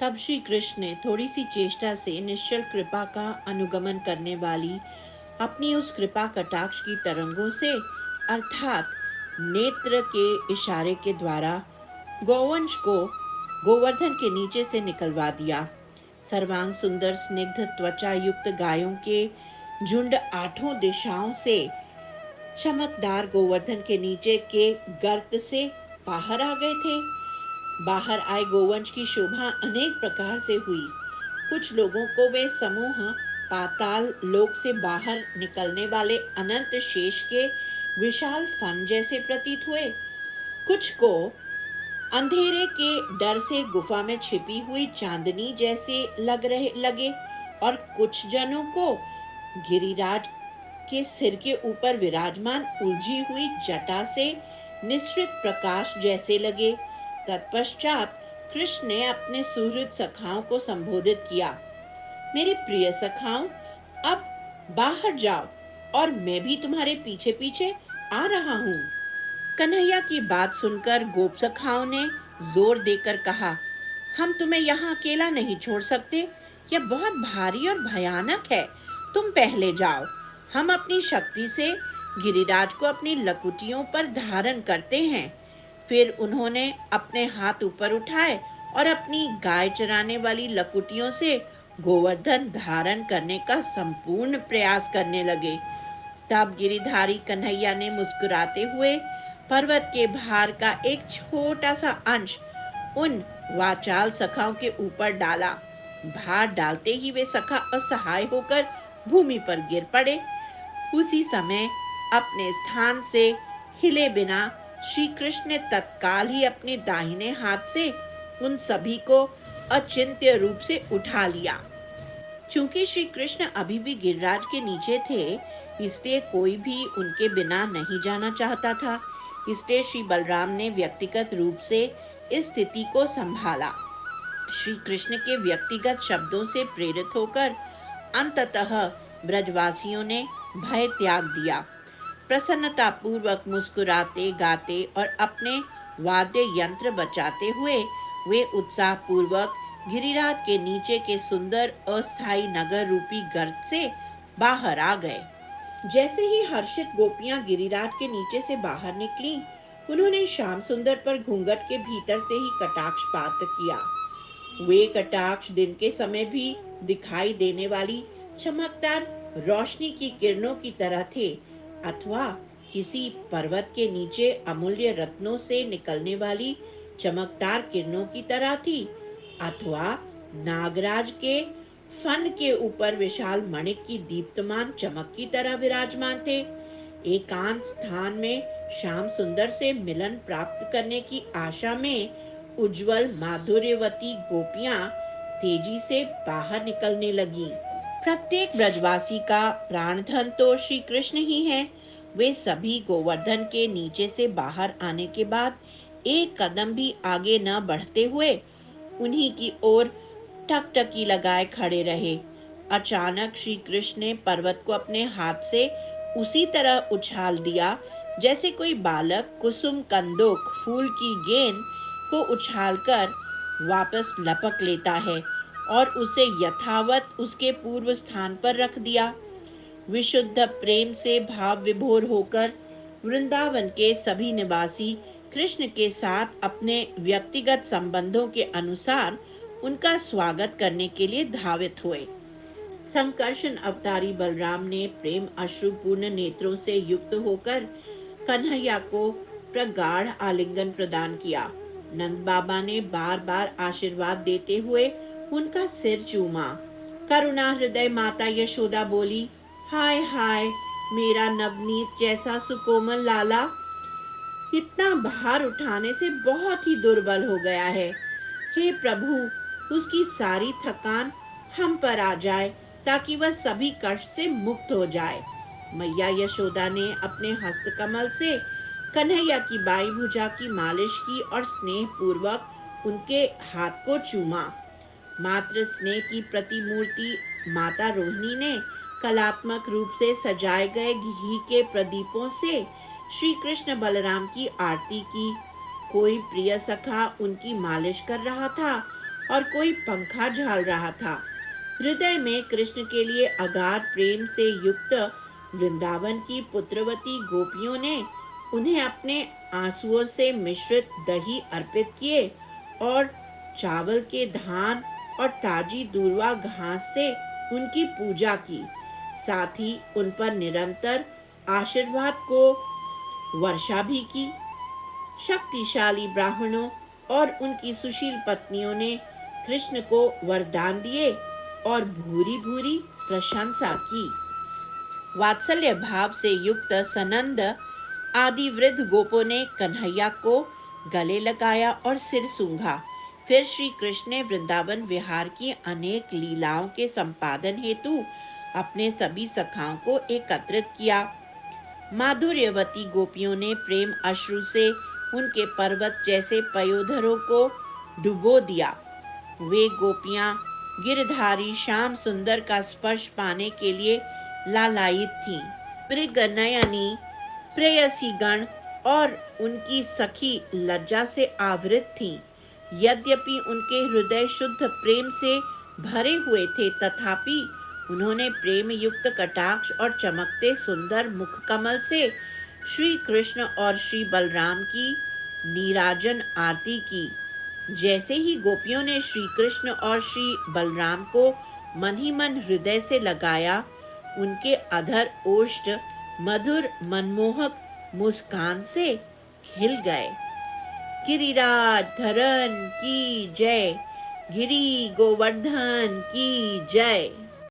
तब श्री कृष्ण ने थोड़ी सी चेष्टा से निश्चल कृपा का अनुगमन करने वाली अपनी उस कृपा कटाक्ष की तरंगों से अर्थात नेत्र के इशारे के द्वारा गौवंश को गोवर्धन के नीचे से निकलवा दिया। सर्वांग सुंदर स्निग्ध त्वचा युक्त गायों के झुंड आठों दिशाओं से चमकदार गोवर्धन के नीचे के गर्त से बाहर आ गए थे। बाहर आए गोवंश की शोभा अनेक प्रकार से हुई। कुछ लोगों को वे समूह पाताल लोक से बाहर निकलने वाले अनंत शेष के विशाल फन जैसे प्रतीत हुए। कुछ को अंधेरे के डर से गुफा में छिपी हुई चांदनी जैसे लगे और कुछ जनों को गिरिराज के सिर के ऊपर विराजमान उलझी हुई जटा से निश्चित प्रकाश जैसे लगे। तत्पश्चात कृष्ण ने अपने सुहृद सखाओं को संबोधित किया। मेरे प्रिय सखाओं, अब बाहर जाओ और मैं भी तुम्हारे पीछे पीछे आ रहा हूँ। कन्हैया की बात सुनकर गोप सखाओं ने जोर देकर कहा, हम तुम्हें यहाँ अकेला नहीं छोड़ सकते। यह बहुत भारी और भयानक है। तुम पहले जाओ। हम अपनी शक्ति से गिरिराज को अपनी लकुटियों पर धारण करते हैं। फिर उन्होंने अपने हाथ ऊपर उठाए और अपनी गाय चराने वाली लकुटियों से गोवर्धन धारण करने का संपूर्ण प्रयास करने लगे। तब गिरिधारी कन्हैया ने मुस्कुराते हुए पर्वत के भार का एक छोटा सा अंश उन वाचाल सखाओं के ऊपर डाला। भार डालते ही वे सखा असहाय होकर भूमि पर गिर पड़े। उसी समय अपने स्थान से हिले बिना श्री कृष्ण ने तत्काल ही अपने दाहिने हाथ से उन सभी को अचिंत्य रूप से उठा लिया। चूंकि श्री कृष्ण अभी भी गिरिराज के नीचे थे, इसलिए कोई भी उनके बिना नहीं जाना चाहता था। इसलिए श्री बलराम ने व्यक्तिगत रूप से इस स्थिति को संभाला। श्री कृष्ण के व्यक्तिगत शब्दों से प्रेरित होकर अंततः ब्रजवासियों ने भय त्याग दिया। प्रसन्नता पूर्वक मुस्कुराते गाते और अपने वाद्य यंत्र बजाते हुए वे उत्साह पूर्वक गिरिराज के नीचे के सुंदर अस्थाई नगर रूपी गर्त से बाहर आ गए। जैसे ही हर्षित गोपियां गिरिराज के नीचे से बाहर निकली, उन्होंने श्याम सुंदर पर घूंघट के भीतर से ही कटाक्षपात किया। वे कटाक्ष दिन के समय भी दिखाई देने वाली चमकदार रोशनी की किरणों की तरह थे, अथवा किसी पर्वत के नीचे अमूल्य रत्नों से निकलने वाली चमकदार किरणों की तरह थी, अथवा नागराज के फन के ऊपर विशाल मणिक की दीप्तमान चमक की तरह विराजमान थे। एकांत स्थान में श्याम सुंदर से मिलन प्राप्त करने की आशा में उज्जवल माधुर्यवती गोपियां तेजी से बाहर निकलने लगी। प्रत्येक ब्रजवासी का प्राणधन तो श्री कृष्ण ही है। वे सभी गोवर्धन के नीचे से बाहर आने के बाद एक कदम भी आगे न बढ़ते हुए उन्हीं की ओर टकटकी लगाए खड़े रहे। अचानक श्री कृष्ण ने पर्वत को अपने हाथ से उसी तरह उछाल दिया जैसे कोई बालक कुसुम कंदोक फूल की गेंद को उछालकर वापस लपक लेता है और उसे यथावत उसके पूर्व स्थान पर रख दिया। विशुद्ध प्रेम से भाव विभोर होकर वृंदावन के सभी निवासी कृष्ण के साथ अपने व्यक्तिगत संबंधों के अनुसार उनका स्वागत करने के लिए धावित हुए। संकर्षण अवतारी बलराम ने प्रेम अश्रुपूर्ण नेत्रों से युक्त होकर कन्हैया को प्रगाढ़ आलिंगन प्रदान किया। नंद बाबा ने बार बार आशीर्वाद देते हुए उनका सिर चूमा। करुणा हृदय माता यशोदा बोली, हाय हाय मेरा नवनीत जैसा सुकोमल लाला इतना भार उठाने से बहुत ही दुर्बल हो गया है। हे प्रभु, उसकी सारी थकान हम पर आ जाए ताकि वह सभी कष्ट से मुक्त हो जाए। मैया यशोदा ने अपने हस्तकमल से कन्हैया की बाई भुजा की मालिश की और स्नेह पूर्वक उनके हाथ को चूमा। मात्र स्नेह की प्रतिमूर्ति माता रोहिणी ने कलात्मक रूप से सजाए गए घी के प्रदीपों से श्री कृष्ण बलराम की आरती की। कोई प्रिय सखा उनकी मालिश कर रहा था और कोई पंखा झाल रहा था। हृदय में कृष्ण के लिए अगाध प्रेम से युक्त वृंदावन की पुत्रवती गोपियों ने उन्हें अपने आंसुओं से मिश्रित दही अर्पित किए और चावल के धान और ताजी दूर्वा घास से उनकी पूजा की। साथ ही उन पर निरंतर आशीर्वाद को वर्षा भी की। शक्तिशाली ब्राह्मणों और उनकी सुशील पत्नियों ने कृष्ण को वरदान दिए और भूरी भूरी प्रशंसा की। वात्सल्य भाव से युक्त सनंद आदि वृद्ध गोपों ने कन्हैया को गले लगाया और सिर सूंघा। फिर श्री कृष्ण ने वृंदावन विहार की अनेक लीलाओं के संपादन हेतु अपने सभी सखाओं को एकत्रित किया। माधुर्यवती गोपियों ने प्रेम अश्रु से उनके पर्वत जैसे पयोधरों को डुबो दिया। वे गोपियां गिरधारी श्याम सुंदर का स्पर्श पाने के लिए लालायित थीं। मृगनयनी प्रेयसी गण और उनकी सखी लज्जा से आवृत थीं। यद्यपि उनके हृदय शुद्ध प्रेम से भरे हुए थे, तथापि उन्होंने प्रेम युक्त कटाक्ष और चमकते सुंदर मुख कमल से श्री कृष्ण और श्री बलराम की नीराजन आरती की। जैसे ही गोपियों ने श्री कृष्ण और श्री बलराम को मन ही मन हृदय से लगाया, उनके अधर ओष्ठ मधुर मनमोहक मुस्कान से खिल गए। गिरिराज धरन की जय, गिरि गोवर्धन की जय।